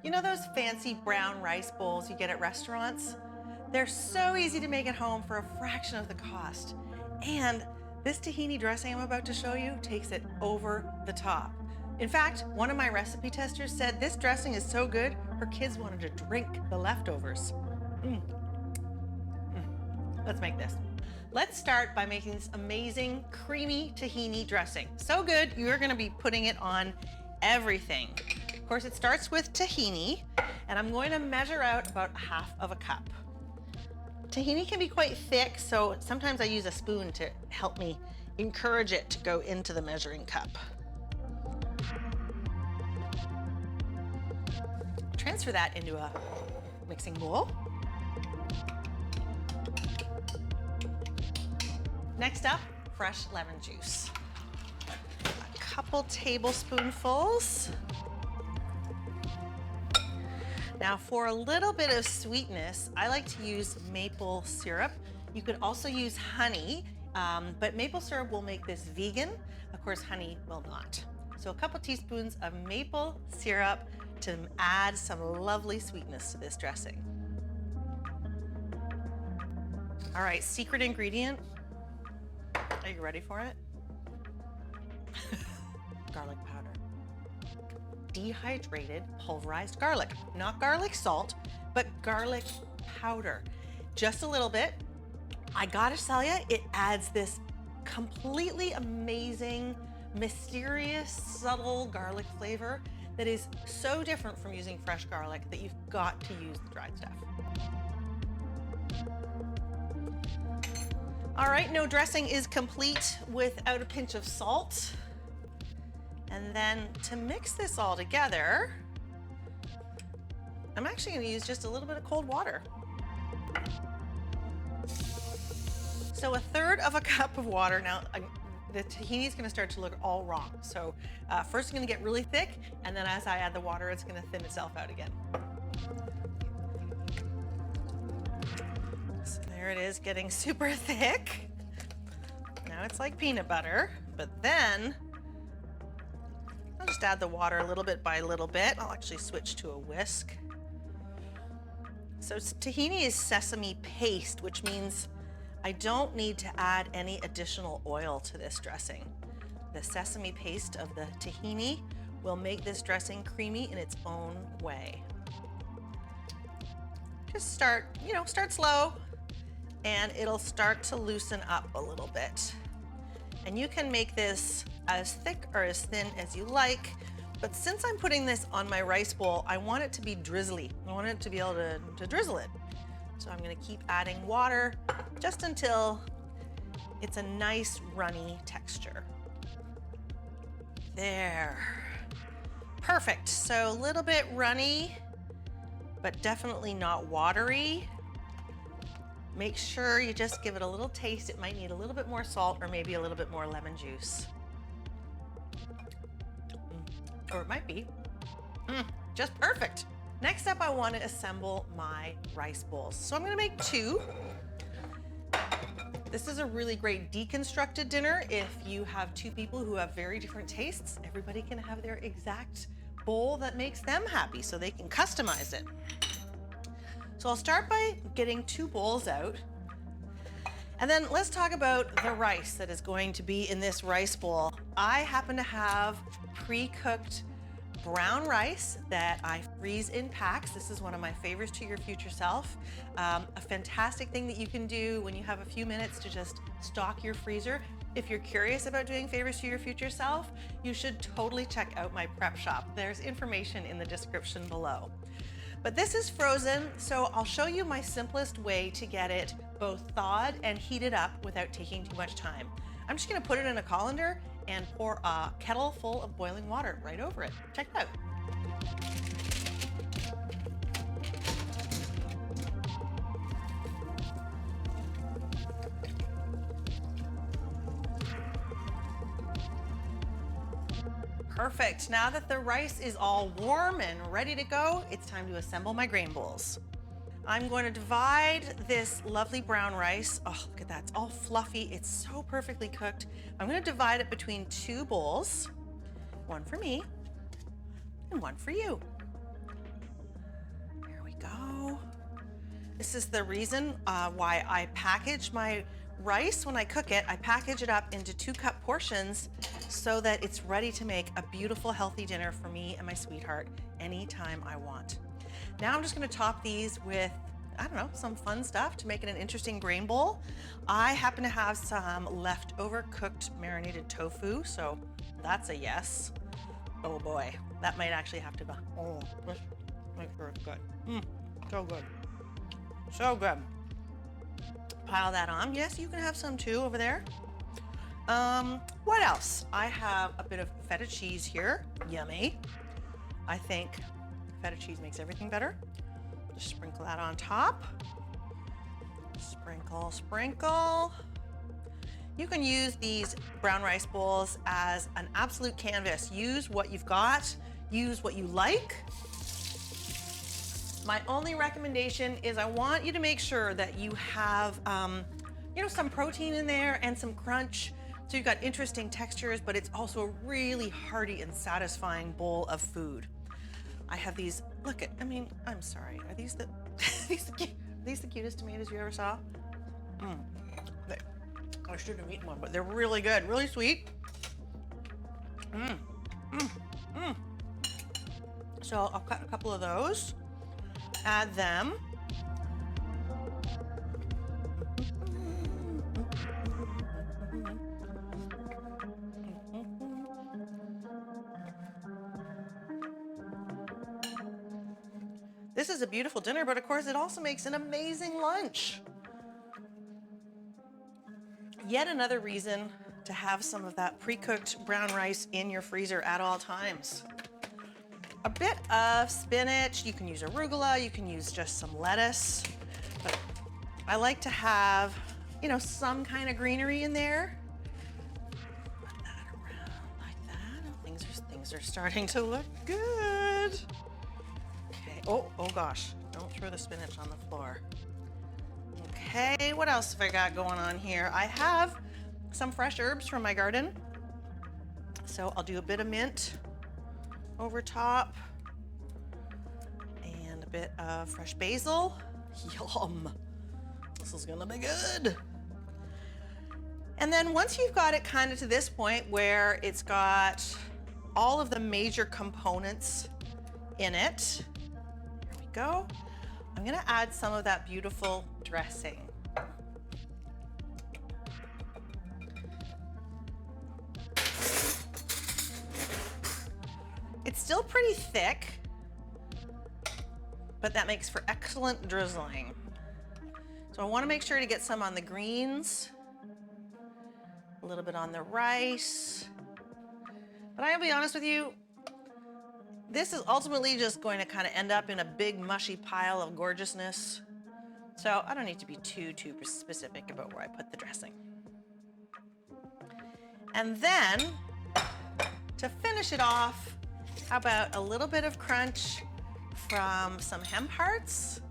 You know those fancy brown rice bowls you get at restaurants? They're so easy to make at home for a fraction of the cost. And this tahini dressing I'm about to show you takes it over the top. In fact, one of my recipe testers said this dressing is so good, her kids wanted to drink the leftovers. Let's make this. Let's start by making this amazing creamy tahini dressing. So good, you're gonna be putting it on everything. Of course, it starts with tahini, and I'm going to measure out about half of a cup. Tahini can be quite thick, so sometimes I use a spoon to help me encourage it to go into the measuring cup. Transfer that into a mixing bowl. Next up, fresh lemon juice. A couple tablespoonfuls. Now for a little bit of sweetness, I like to use maple syrup. You could also use honey, but maple syrup will make this vegan. Of course, honey will not. So a couple teaspoons of maple syrup to add some lovely sweetness to this dressing. All right, secret ingredient. Are you ready for it? Garlic powder. Dehydrated pulverized garlic. Not garlic salt, but garlic powder. Just a little bit. I gotta tell you, it adds this completely amazing, mysterious, subtle garlic flavor that is so different from using fresh garlic that you've got to use the dried stuff. All right, no dressing is complete without a pinch of salt. And then to mix this all together, I'm actually gonna use just a little bit of cold water. So 1/3 of a cup of water. Now, the tahini is gonna start to look all wrong. So first it's gonna get really thick, and then as I add the water, it's gonna thin itself out again. So there it is, getting super thick. Now it's like peanut butter, but then I'll just add the water a little bit by little bit. I'll actually switch to a whisk. So tahini is sesame paste, which means I don't need to add any additional oil to this dressing. The sesame paste of the tahini will make this dressing creamy in its own way. Just start slow, and it'll start to loosen up a little bit. And you can make this as thick or as thin as you like, but since I'm putting this on my rice bowl, I want it to be drizzly. I want it to be able to drizzle it. So I'm gonna keep adding water just until it's a nice runny texture. There. Perfect. So a little bit runny, but definitely not watery. Make sure you just give it a little taste. It might need a little bit more salt or maybe a little bit more lemon juice. Or it might be. Just perfect. Next up, I want to assemble my rice bowls. So I'm gonna make 2. This is a really great deconstructed dinner. If you have 2 people who have very different tastes, everybody can have their exact bowl that makes them happy, so they can customize it. So I'll start by getting 2 bowls out. And then let's talk about the rice that is going to be in this rice bowl. I happen to have pre-cooked brown rice that I freeze in packs. This is one of my favorites to Your Future Self. A fantastic thing that you can do when you have a few minutes to just stock your freezer. If you're curious about doing Favours to Your Future Self, you should totally check out my prep shop. There's information in the description below. But this is frozen, so I'll show you my simplest way to get it both thawed and heated up without taking too much time. I'm just gonna put it in a colander and pour a kettle full of boiling water right over it. Check it out. Perfect. Now that the rice is all warm and ready to go, it's time to assemble my grain bowls. I'm going to divide this lovely brown rice. Oh, look at that, it's all fluffy. It's so perfectly cooked. I'm gonna divide it between 2 bowls, one for me and one for you. This is the reason why I package my rice when I cook it. I package it up into 2-cup portions so that it's ready to make a beautiful, healthy dinner for me and my sweetheart anytime I want. Now I'm just gonna top these with, I don't know, some fun stuff to make it an interesting grain bowl. I happen to have some leftover cooked marinated tofu, so that's a yes. Oh boy, that might actually have to be, oh, let's make sure it's good. So good, so good. Pile that on. Yes, you can have some too over there. What else? I have a bit of feta cheese here, yummy. I think feta cheese makes everything better. Just sprinkle that on top. Sprinkle, sprinkle. You can use these brown rice bowls as an absolute canvas. Use what you've got, use what you like. My only recommendation is I want you to make sure that you have, you know, some protein in there and some crunch. So you've got interesting textures, but it's also a really hearty and satisfying bowl of food. I have these, look at, I mean, I'm sorry. Are these the, these the cutest tomatoes you ever saw? I should have eaten one, but they're really good, really sweet. So I'll cut a couple of those, add them. This is a beautiful dinner, but of course it also makes an amazing lunch. Yet another reason to have some of that pre-cooked brown rice in your freezer at all times. A bit of spinach, you can use arugula, you can use just some lettuce, but I like to have, you know, some kind of greenery in there. Put that around like that. Things are starting to look good. Okay, oh gosh, don't throw the spinach on the floor. Okay, what else have I got going on here? I have some fresh herbs from my garden. So I'll do a bit of mint over top and a bit of fresh basil. Yum, this is gonna be good. And then once you've got it kind of to this point where it's got all of the major components in it, here we go. I'm gonna add some of that beautiful dressing. It's still pretty thick, but that makes for excellent drizzling. So I wanna make sure to get some on the greens, a little bit on the rice. But I'll be honest with you, this is ultimately just going to kind of end up in a big mushy pile of gorgeousness. So I don't need to be too specific about where I put the dressing. And then to finish it off, how about a little bit of crunch from some hemp hearts?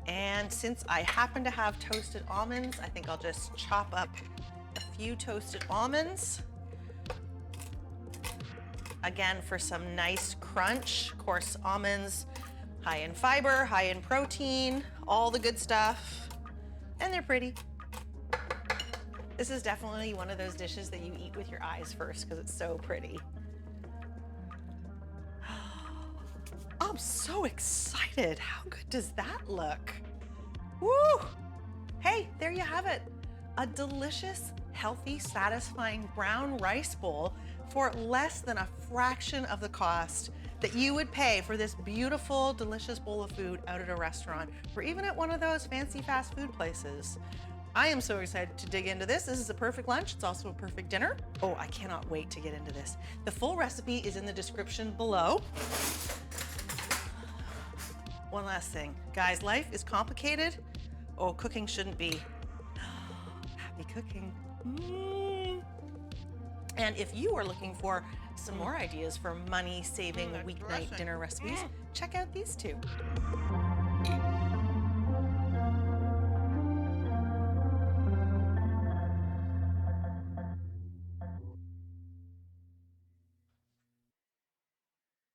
And since I happen to have toasted almonds, I think I'll just chop up a few toasted almonds. Again, for some nice crunch. Of course, almonds, high in fiber, high in protein, all the good stuff. And they're pretty. This is definitely one of those dishes that you eat with your eyes first because it's so pretty. I'm so excited. How good does that look? Woo! Hey, there you have it. A delicious, healthy, satisfying brown rice bowl for less than a fraction of the cost that you would pay for this beautiful, delicious bowl of food out at a restaurant or even at one of those fancy fast food places. I am so excited to dig into this. This is a perfect lunch. It's also a perfect dinner. Oh, I cannot wait to get into this. The full recipe is in the description below. One last thing. Guys, life is complicated. Oh, cooking shouldn't be. Happy cooking. And if you are looking for some more ideas for money-saving weeknight dinner recipes, check out these two.